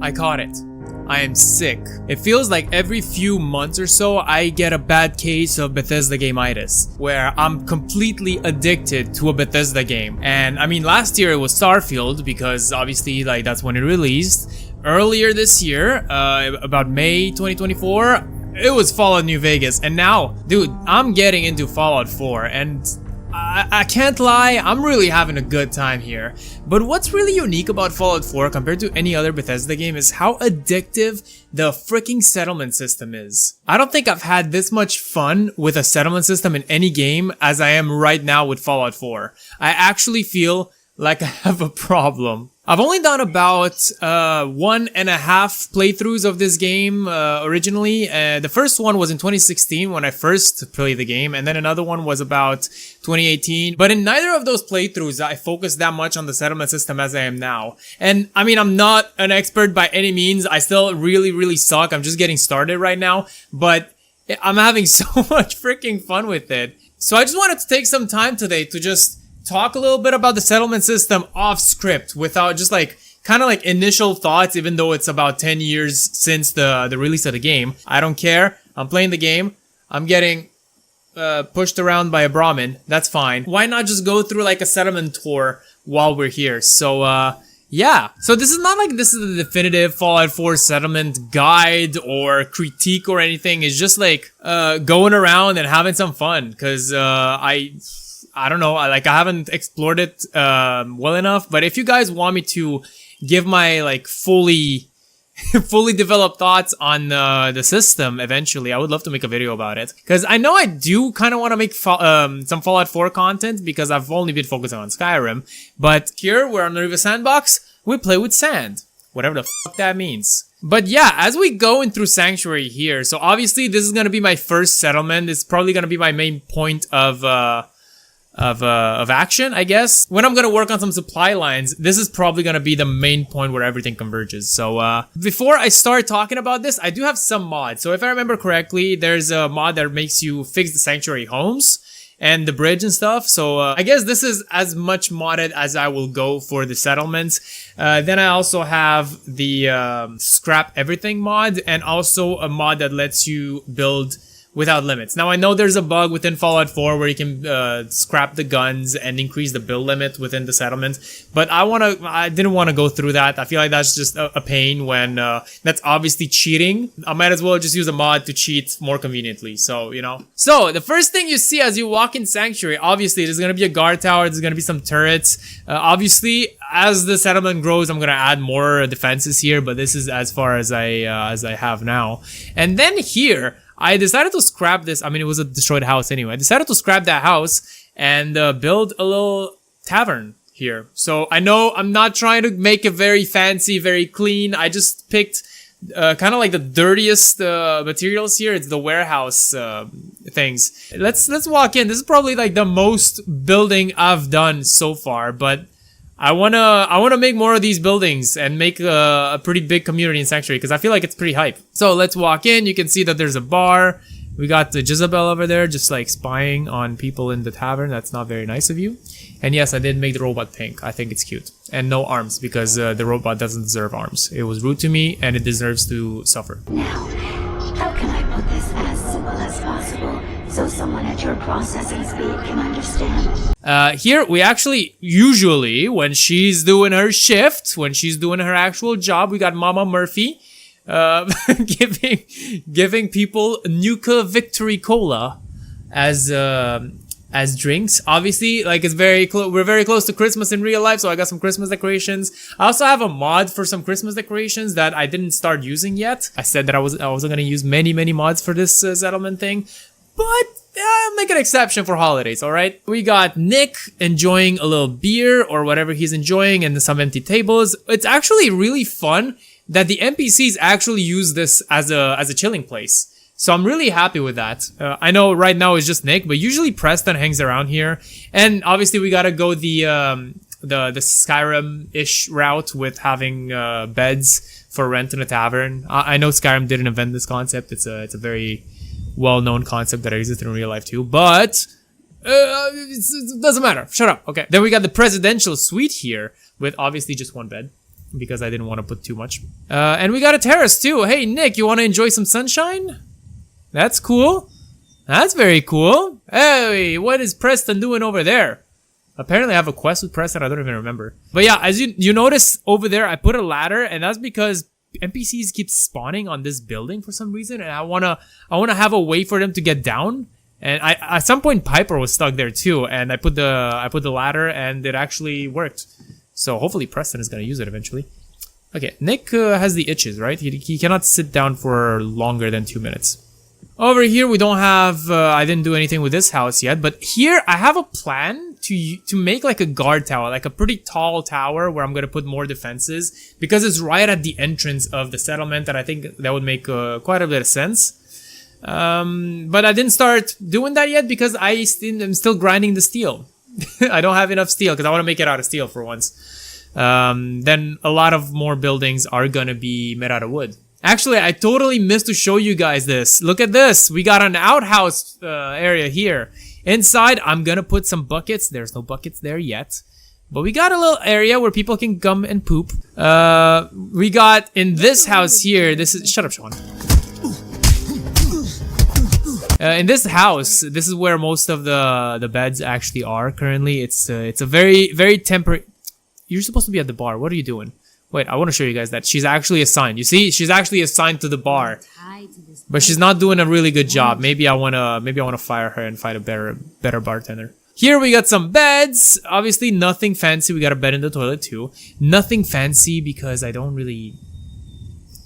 I caught it. I am sick. It feels like every few months or so I get a bad case of Bethesda game-itis, where I'm completely addicted to a Bethesda game. And I mean, last year it was Starfield, because obviously like that's when it released. Earlier this year, about May 2024, it was Fallout New Vegas. And now, dude, I'm getting into Fallout 4, and I can't lie, I'm really having a good time here. But what's really unique about Fallout 4 compared to any other Bethesda game is how addictive the freaking settlement system is. I don't think I've had this much fun with a settlement system in any game as I am right now with Fallout 4. I actually feel like I have a problem. I've only done about 1.5 playthroughs of this game originally. The first one was in 2016 when I first played the game, and then another one was about 2018. But in neither of those playthroughs I focused that much on the settlement system as I am now. And I mean, I'm not an expert by any means. I still really suck. I'm just getting started right now, but I'm having so much freaking fun with it. So I just wanted to take some time today to just talk a little bit about the settlement system off script without just like kind of like initial thoughts, even though it's about 10 years since the release of the game. I don't care. I'm playing the game. I'm getting pushed around by a Brahmin. That's fine. Why not just go through like a settlement tour while we're here? So yeah. So this is not like this is the definitive Fallout 4 settlement guide or critique or anything. It's just like going around and having some fun, because I don't know, I haven't explored it well enough. But if you guys want me to give my like fully developed thoughts on the system eventually, I would love to make a video about it, because I know I do kind of want to make some Fallout 4 content, because I've only been focusing on Skyrim. But here we're on the River Sandbox, we play with sand, whatever the fuck that means. But yeah, as we go in through Sanctuary here, so obviously this is gonna be my first settlement. It's probably gonna be my main point of action, I guess. When I'm gonna work on some supply lines, this is probably gonna be the main point where everything converges. So before I start talking about this, I do have some mods. So if I remember correctly, there's a mod that makes you fix the sanctuary homes and the bridge and stuff. So I guess this is as much modded as I will go for the settlements. Then I also have the scrap everything mod, and also a mod that lets you build without limits. Now I know there's a bug within Fallout 4 where you can scrap the guns and increase the build limit within the settlement, but I didn't want to go through that. I feel like that's just a pain when that's obviously cheating. I might as well just use a mod to cheat more conveniently, so you know. So the first thing you see as you walk in Sanctuary, obviously there's gonna be a guard tower, there's gonna be some turrets. Obviously as the settlement grows, I'm gonna add more defenses here, but this is as far as I have now. And then here I decided to scrap this. I mean, it was a destroyed house anyway. I decided to scrap that house and build a little tavern here. So I know I'm not trying to make it very fancy, very clean. I just picked kind of like the dirtiest materials here. It's the warehouse things. Let's walk in. This is probably like the most building I've done so far, but I wanna make more of these buildings and make a pretty big community in Sanctuary, because I feel like it's pretty hype. So let's walk in. You can see that there's a bar. We got the Jezebel over there just like spying on people in the tavern. That's not very nice of you. And yes, I did make the robot pink. I think it's cute. And no arms, because the robot doesn't deserve arms. It was rude to me and it deserves to suffer. Now, how can I put this as simple as possible so someone at your processing speed can understand? Here we actually, usually when she's doing her shift, when she's doing her actual job, we got Mama Murphy giving people Nuka Victory Cola as drinks. Obviously, like it's we're very close to Christmas in real life, so I got some Christmas decorations. I also have a mod for some Christmas decorations that I didn't start using yet. I said that I wasn't gonna use many mods for this settlement thing, but I'll make an exception for holidays, alright? We got Nick enjoying a little beer or whatever he's enjoying, and some empty tables. It's actually really fun that the NPCs actually use this as a chilling place. So I'm really happy with that. I know right now it's just Nick, but usually Preston hangs around here. And obviously we gotta go the Skyrim-ish route with having beds for rent in a tavern. I know Skyrim didn't invent this concept. It's a very well-known concept that exists in real life too, but it doesn't matter. Shut up. Okay. Then we got the presidential suite here with obviously just one bed. because I didn't want to put too much. And we got a terrace too. Hey, Nick, you want to enjoy some sunshine? That's cool. That's very cool. Hey, what is Preston doing over there? Apparently I have a quest with Preston, I don't even remember. But yeah, as you notice over there, I put a ladder, and that's because NPCs keep spawning on this building for some reason, and I wanna have a way for them to get down. And at some point Piper was stuck there too, and I put the ladder, and it actually worked. So hopefully Preston is gonna use it eventually. Okay, Nick has the itches, right? He cannot sit down for longer than 2 minutes. Over here we don't have, I didn't do anything with this house yet, but here I have a plan to make like a guard tower, like a pretty tall tower where I'm going to put more defenses, because it's right at the entrance of the settlement, and I think that would make quite a bit of sense. But I didn't start doing that yet because I'm still grinding the steel. I don't have enough steel because I want to make it out of steel for once. Then a lot of more buildings are going to be made out of wood. Actually, I totally missed to show you guys this. Look at this. We got an outhouse area here. Inside, I'm gonna put some buckets. There's no buckets there yet. But we got a little area where people can come and poop. We got in this house here, this is... Shut up, Sean. In this house, this is where most of the beds actually are currently. It's a very, very temporary... You're supposed to be at the bar. What are you doing? Wait, I want to show you guys that. She's actually assigned. You see? She's actually assigned to the bar. But she's not doing a really good job. Maybe I wanna fire her and find a better bartender. Here we got some beds. Obviously nothing fancy. We got a bed in the toilet too. Nothing fancy because I don't really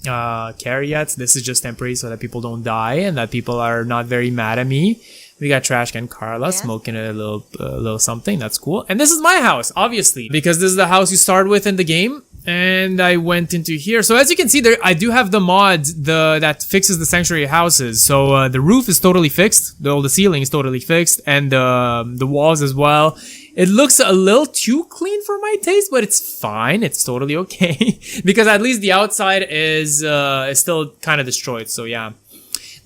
care yet. This is just temporary so that people don't die and that people are not very mad at me. We got Trash Can Carla smoking a little something. That's cool. And this is my house, obviously, because this is the house you start with in the game. And I went into here. So as you can see there, I do have the mod that fixes the sanctuary houses. So the roof is totally fixed. The ceiling is totally fixed. And the walls as well. It looks a little too clean for my taste, but it's fine. It's totally okay. Because at least the outside is still kind of destroyed. So yeah.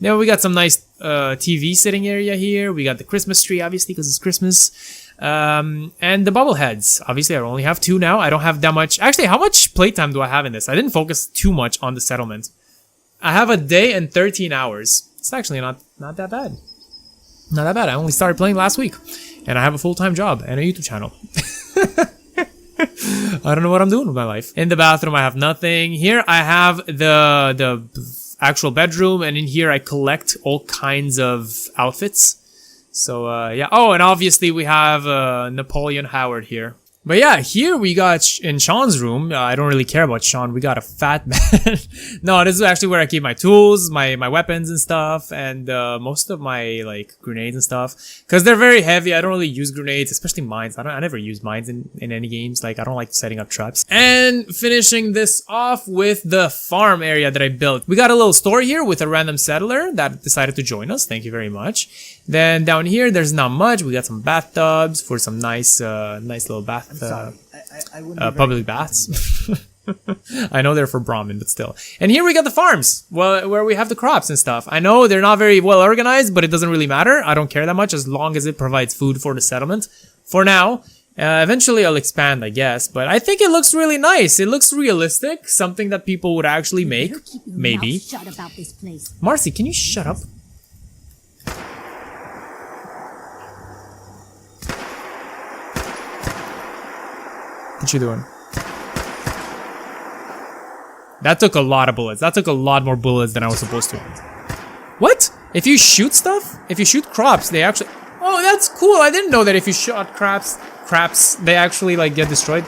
Now we got some nice TV sitting area here. We got the Christmas tree, obviously, because it's Christmas. And the bobbleheads. Obviously, I only have 2 now. I don't have that much. Actually, how much playtime do I have in this? I didn't focus too much on the settlement. I have a day and 13 hours. It's actually not that bad. Not that bad. I only started playing last week. And I have a full-time job and a YouTube channel. I don't know what I'm doing with my life. In the bathroom, I have nothing. Here, I have the actual bedroom. And in here, I collect all kinds of outfits. So, yeah. Oh, and obviously we have Napoleon Howard here. But yeah, here we got in Sean's room. I don't really care about Sean. We got a fat bed. No, this is actually where I keep my tools, my weapons and stuff, and most of my like grenades and stuff. Because they're very heavy. I don't really use grenades, especially mines. I never use mines in any games. Like I don't like setting up traps. And finishing this off with the farm area that I built. We got a little store here with a random settler that decided to join us. Thank you very much. Then down here, there's not much. We got some bathtubs for some nice little bath. Public baths. I know they're for Brahmin, but still. And here we got the farms, well, where we have the crops and stuff. I know they're not very well organized, but it doesn't really matter. I don't care that much as long as it provides food for the settlement. For now, eventually I'll expand, I guess. But I think it looks really nice. It looks realistic, something that people would actually make. Maybe. Shut about this place. Marcy, can you shut up? What you doing? That took a lot of bullets. That took a lot more bullets than I was supposed to. What? If you shoot stuff? If you shoot crops, they actually... Oh, that's cool. I didn't know that if you shot craps, they actually like get destroyed.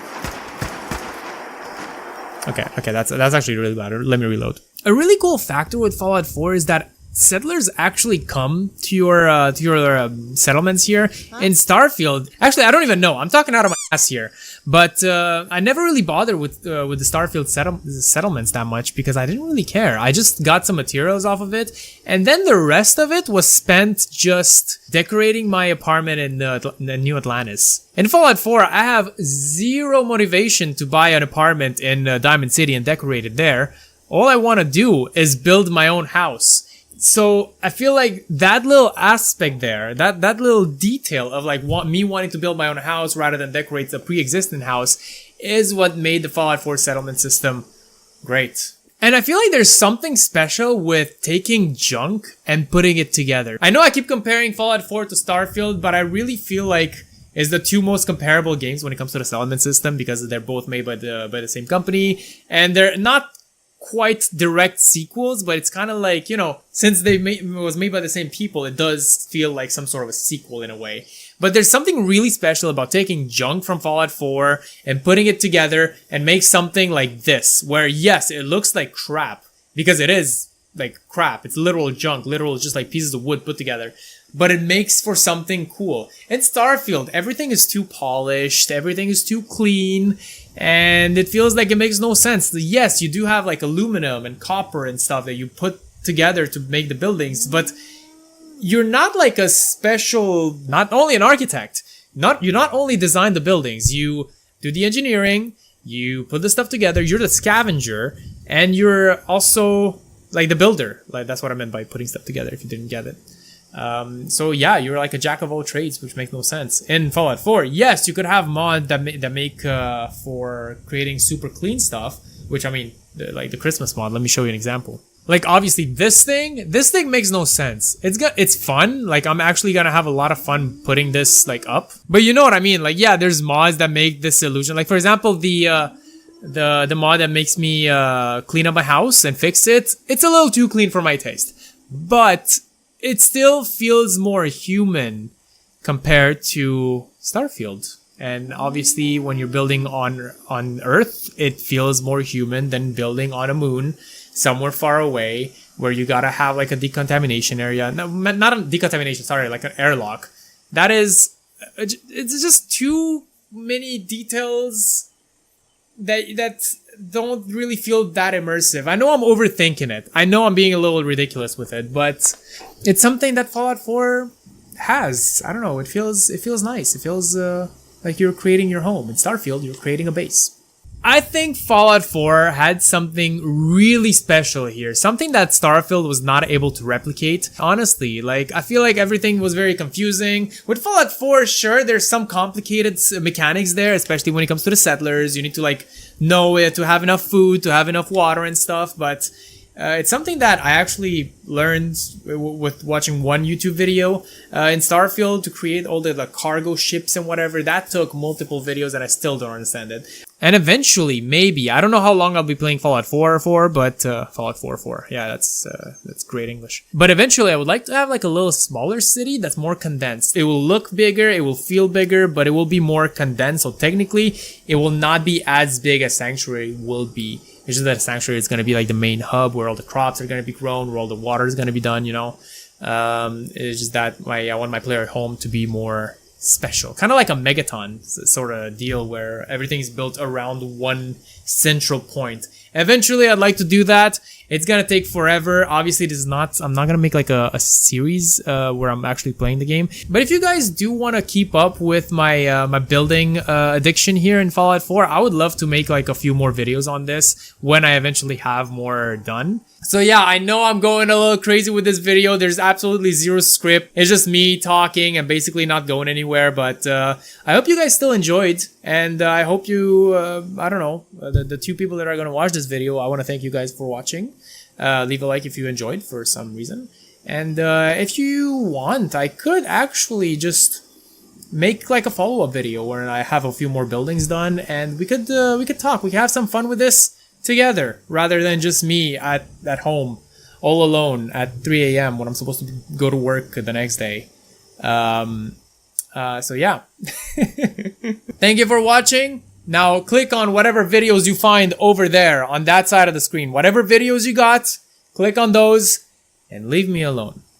Okay, that's actually really bad. Let me reload. A really cool factor with Fallout 4 is that settlers actually come to your settlements here in Starfield. Actually, I don't even know. I'm talking out of my ass here. But I never really bothered with the Starfield settlements that much because I didn't really care. I just got some materials off of it, and then the rest of it was spent just decorating my apartment in New Atlantis. In Fallout 4, I have zero motivation to buy an apartment in Diamond City and decorate it there. All I want to do is build my own house. So I feel like that little aspect there, that little detail of like me wanting to build my own house rather than decorate the pre-existing house, is what made the Fallout 4 settlement system great. And I feel like there's something special with taking junk and putting it together. I know I keep comparing Fallout 4 to Starfield, but I really feel like it's the two most comparable games when it comes to the settlement system because they're both made by the same company, and they're not quite direct sequels, but it's kind of like, you know, since was made by the same people, it does feel like some sort of a sequel in a way. But there's something really special about taking junk from Fallout 4 and putting it together and make something like this, where yes, it looks like crap, because it is like crap. It's literal junk, literal just like pieces of wood put together. But it makes for something cool. In Starfield, everything is too polished, everything is too clean, and it feels like it makes no sense. Yes, you do have like aluminum and copper and stuff that you put together to make the buildings, but you're not like a special, not only an architect, you not only design the buildings, you do the engineering, you put the stuff together, you're the scavenger, and you're also like the builder. Like that's what I meant by putting stuff together, if you didn't get it. So yeah, you're like a jack of all trades, which makes no sense. In Fallout 4, yes, you could have mods that make for creating super clean stuff, which I mean, like the Christmas mod. Let me show you an example. Like obviously this thing makes no sense. It's fun. Like I'm actually gonna have a lot of fun putting this like up. But you know what I mean? Like yeah, there's mods that make this illusion. Like for example, the mod that makes me clean up my house and fix it. It's a little too clean for my taste, but it still feels more human compared to Starfield. And obviously when you're building on Earth, it feels more human than building on a moon somewhere far away where you gotta have like a decontamination area. No, not a decontamination, sorry, like an airlock. That is, it's just too many details that don't really feel that immersive. I know I'm overthinking it. I know I'm being a little ridiculous with it, but it's something that Fallout 4 has. I don't know. It feels nice. It feels like you're creating your home. In Starfield, you're creating a base. I think Fallout 4 had something really special here. Something that Starfield was not able to replicate. Honestly, like, I feel like everything was very confusing. With Fallout 4, sure, there's some complicated mechanics there, especially when it comes to the settlers. You need to, like, know it, to have enough food, to have enough water and stuff, but it's something that I actually learned with watching one YouTube video in Starfield to create all the cargo ships and whatever. That took multiple videos and I still don't understand it. And eventually, maybe, I don't know how long I'll be playing Fallout 4 for, but Fallout 4. Yeah, that's great English. But eventually, I would like to have like a little smaller city that's more condensed. It will look bigger, it will feel bigger, but it will be more condensed. So technically, it will not be as big as Sanctuary will be. It's just that Sanctuary is going to be like the main hub where all the crops are going to be grown, where all the water is going to be done, you know. It's just that I want my player at home to be more special. Kind of like a Megaton sort of deal where everything is built around one central point. Eventually, I'd like to do that. It's gonna take forever. Obviously, I'm not gonna make like a series where I'm actually playing the game. But if you guys do want to keep up with my my building addiction here in Fallout 4, I would love to make like a few more videos on this when I eventually have more done. So yeah, I know I'm going a little crazy with this video. There's absolutely zero script. It's just me talking and basically not going anywhere. But I hope you guys still enjoyed. And I hope you, I don't know, the two people that are going to watch this video, I want to thank you guys for watching. Leave a like if you enjoyed for some reason. And if you want, I could actually just make like a follow-up video where I have a few more buildings done. And we could talk. We could have some fun with this together rather than just me at home all alone at 3 a.m. when I'm supposed to go to work the next day. So yeah. Thank you for watching. Now click on whatever videos you find over there on that side of the screen. Whatever videos you got, click on those and leave me alone.